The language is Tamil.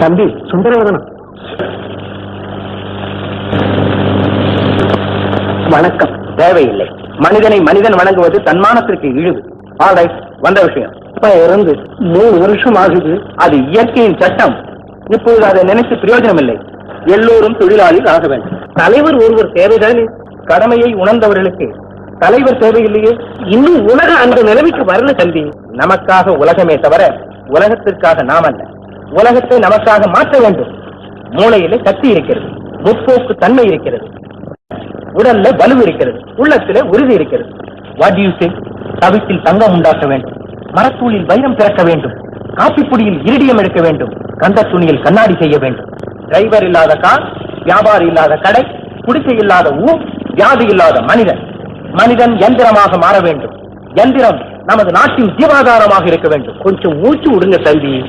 தம்பி சுந்தரவதனம், வணக்கம். தேவையில்லை. மனிதனை மனிதன் வணங்குவது தன்மானத்திற்கு இழிவு. ஆல்ரைட், வந்த விஷயம். இறந்து 3 வருஷம் ஆகுது. அது இயற்கையின் சட்டம். இப்பொழுது அதை நினைத்து பிரயோஜனம் இல்லை. எல்லோரும் தொழிலாளி ஆக வேண்டும். தலைவர் ஒருவர் தேவைதானே? கடமையை உணர்ந்தவர்களுக்கு தலைவர் தேவையில்லையே. இன்னும் உலகம் அந்த நிலைமைக்கு வரல தம்பி. நமக்காக உலகமே தவிர உலகத்திற்காக நாம் அல்ல. உலகத்தை நமக்காக மாற்ற வேண்டும். மூளையிலே சக்தி இருக்கிறது, முற்போக்கு தன்மை இருக்கிறது, உடல்ல வலு இருக்கிறது, உள்ளத்திலே உறுதி இருக்கிறது. What you say? தவித்தில் தங்கம் உண்டாக்க வேண்டும், மரத்தூளில் வைரம் திறக்க வேண்டும், காப்பிப்பொடியில் இரிடியம் எடுக்க வேண்டும், கந்த துணியில் கண்ணாடி செய்ய வேண்டும். டிரைவர் இல்லாத கார், வியாபாரி இல்லாத கடை, குடிசை இல்லாத ஊர், வியாதி இல்லாத மனிதன். மனிதன் எந்திரமாக மாற வேண்டும். எந்திரம் நமது நாட்டின் ஜீவாதாரமாக இருக்க வேண்டும். கொஞ்சம் மூச்சு விடுங்க தம்பி.